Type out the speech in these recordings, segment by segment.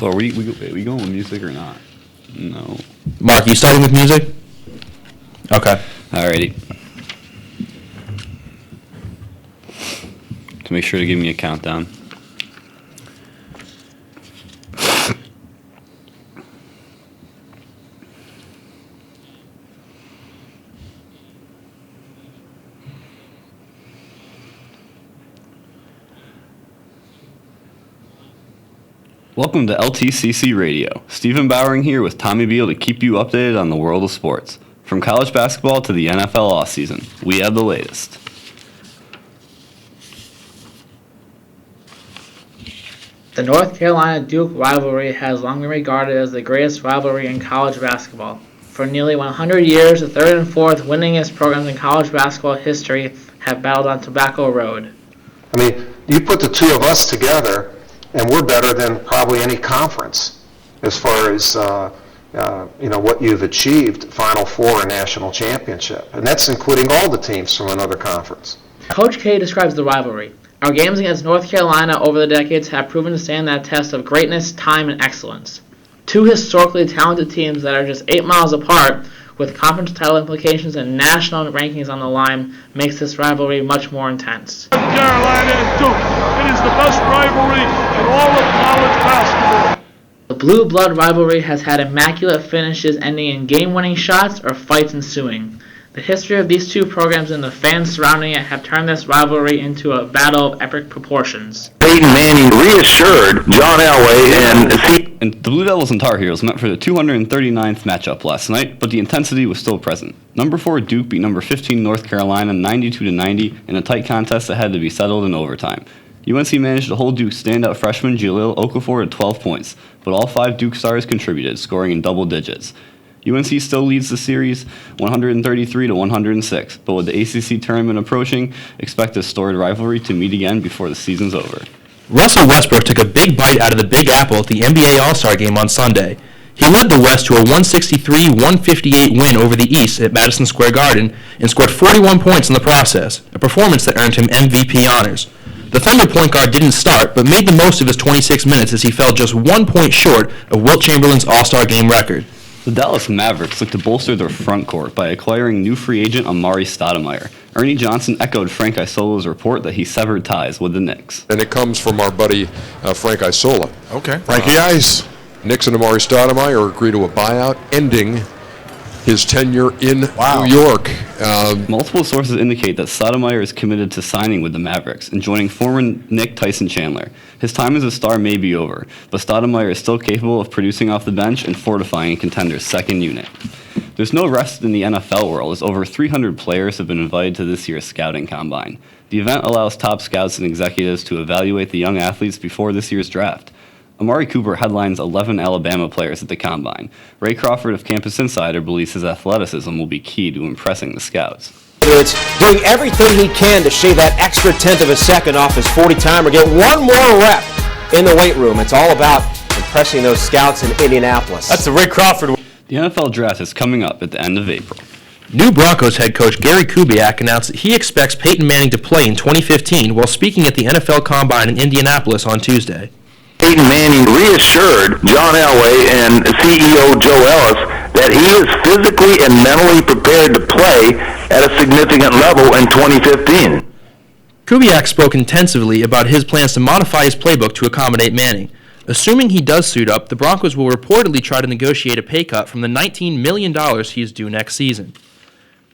So are we going with music or not? No. Mark, you starting with music? Okay. Alrighty. To make sure to give me a countdown. Welcome to LTCC Radio. Stephen Bowering here with Tommy Beal to keep you updated on the world of sports. From college basketball to the NFL offseason, we have the latest. The North Carolina-Duke rivalry has long been regarded as the greatest rivalry in college basketball. For nearly 100 years, the third and fourth winningest programs in college basketball history have battled on Tobacco Road. I mean, you put the two of us together, and we're better than probably any conference as far as what you've achieved, Final Four and national championship. And that's including all the teams from another conference. Coach K describes the rivalry. Our games against North Carolina over the decades have proven to stand that test of greatness, time, and excellence. Two historically talented teams that are just 8 miles apart, with conference title implications and national rankings on the line, makes this rivalry much more intense. North Carolina and Duke. It is the best rivalry in all of college basketball. The Blue Blood rivalry has had immaculate finishes ending in game-winning shots or fights ensuing. The history of these two programs and the fans surrounding it have turned this rivalry into a battle of epic proportions. Peyton Manning reassured John Elway And the Blue Devils and Tar Heels met for the 239th matchup last night, but the intensity was still present. Number 4 Duke beat number 15 North Carolina 92-90 in a tight contest that had to be settled in overtime. UNC managed to hold Duke's standout freshman Jaleel Okafor to 12 points, but all 5 Duke stars contributed, scoring in double digits. UNC still leads the series 133-106, but with the ACC tournament approaching, expect this storied rivalry to meet again before the season's over. Russell Westbrook took a big bite out of the Big Apple at the NBA All-Star Game on Sunday. He led the West to a 163-158 win over the East at Madison Square Garden and scored 41 points in the process, a performance that earned him MVP honors. The Thunder point guard didn't start, but made the most of his 26 minutes as he fell just 1 point short of Wilt Chamberlain's All-Star Game record. The Dallas Mavericks look to bolster their front court by acquiring new free agent Amari Stoudemire. Ernie Johnson echoed Frank Isola's report that he severed ties with the Knicks. And it comes from our buddy Frank Isola. Okay. Frankie Ice. Knicks and Amari Stoudemire agree to a buyout, ending his tenure in New York. Multiple sources indicate that Stoudemire is committed to signing with the Mavericks and joining former Knick Tyson Chandler. His time as a star may be over, but Stoudemire is still capable of producing off the bench and fortifying a contender's second unit. There's no rest in the NFL world, as over 300 players have been invited to this year's scouting combine. The event allows top scouts and executives to evaluate the young athletes before this year's draft. Amari Cooper headlines 11 Alabama players at the Combine. Ray Crawford of Campus Insider believes his athleticism will be key to impressing the scouts. It's doing everything he can to shave that extra tenth of a second off his 40 time or get one more rep in the weight room. It's all about impressing those scouts in Indianapolis. That's the Ray Crawford. The NFL draft is coming up at the end of April. New Broncos head coach Gary Kubiak announced that he expects Peyton Manning to play in 2015 while speaking at the NFL Combine in Indianapolis on Tuesday. Peyton Manning reassured John Elway and CEO Joe Ellis that he is physically and mentally prepared to play at a significant level in 2015. Kubiak spoke intensively about his plans to modify his playbook to accommodate Manning. Assuming he does suit up, the Broncos will reportedly try to negotiate a pay cut from the $19 million he is due next season.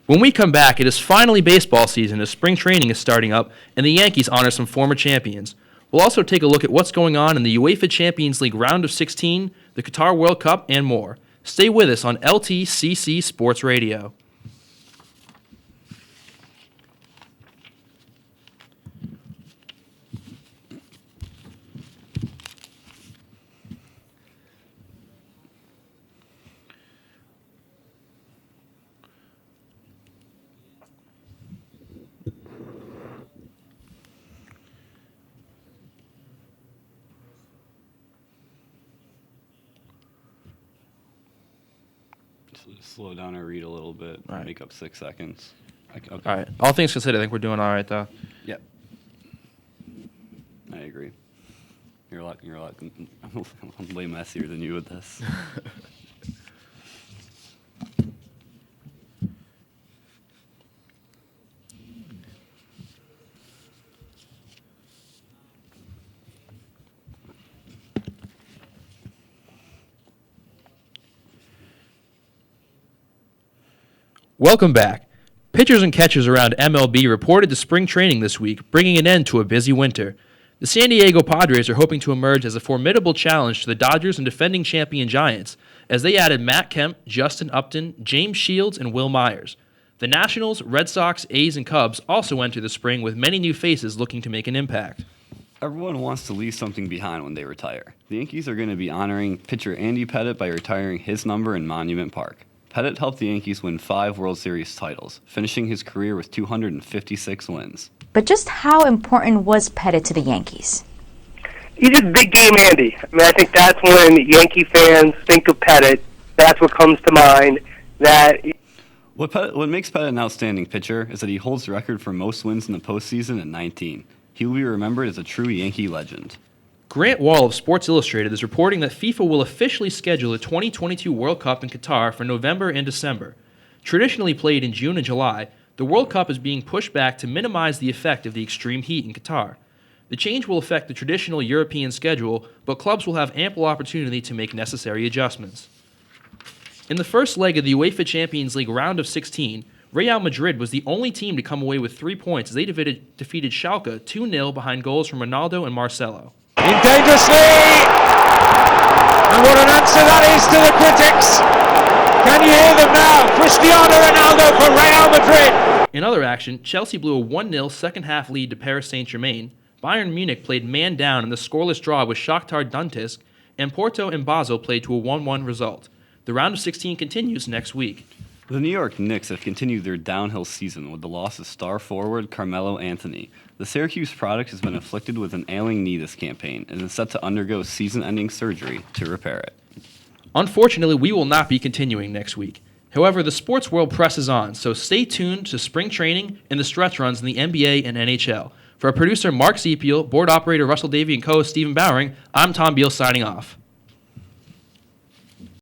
When we come back, it is finally baseball season as spring training is starting up and the Yankees honor some former champions. We'll also take a look at what's going on in the UEFA Champions League Round of 16, the Qatar World Cup, and more. Stay with us on LTCC Sports Radio. Slow down our read a little bit. All right. Make up 6 seconds. Okay. All right. All things considered, I think we're doing all right, though. Yep. I agree. You're You're like, I'm way messier than you with this. Welcome back. Pitchers and catchers around MLB reported to spring training this week, bringing an end to a busy winter. The San Diego Padres are hoping to emerge as a formidable challenge to the Dodgers and defending champion Giants, as they added Matt Kemp, Justin Upton, James Shields, and Will Myers. The Nationals, Red Sox, A's, and Cubs also enter the spring with many new faces looking to make an impact. Everyone wants to leave something behind when they retire. The Yankees are going to be honoring pitcher Andy Pettitte by retiring his number in Monument Park. Pettitte helped the Yankees win 5 World Series titles, finishing his career with 256 wins. But just how important was Pettitte to the Yankees? He's a big game Andy. I mean, I think that's when Yankee fans think of Pettitte. That's what comes to mind. What makes Pettitte an outstanding pitcher is that he holds the record for most wins in the postseason at 19. He will be remembered as a true Yankee legend. Grant Wall of Sports Illustrated is reporting that FIFA will officially schedule the 2022 World Cup in Qatar for November and December. Traditionally played in June and July, the World Cup is being pushed back to minimize the effect of the extreme heat in Qatar. The change will affect the traditional European schedule, but clubs will have ample opportunity to make necessary adjustments. In the first leg of the UEFA Champions League round of 16, Real Madrid was the only team to come away with 3 points as they defeated Schalke 2-0 behind goals from Ronaldo and Marcelo. In dangerously! And what an answer that is to the critics! Can you hear them now? Cristiano Ronaldo for Real Madrid! In other action, Chelsea blew a 1-0 second-half lead to Paris Saint-Germain. Bayern Munich played man down in the scoreless draw with Shakhtar Donetsk, and Porto and Basel played to a 1-1 result. The round of 16 continues next week. The New York Knicks have continued their downhill season with the loss of star forward Carmelo Anthony. The Syracuse product has been afflicted with an ailing knee this campaign and is set to undergo season-ending surgery to repair it. Unfortunately, we will not be continuing next week. However, the sports world presses on, so stay tuned to spring training and the stretch runs in the NBA and NHL. For our producer Mark Zepiel, board operator Russell Davey, and co-host Stephen Bowering, I'm Tom Beal signing off.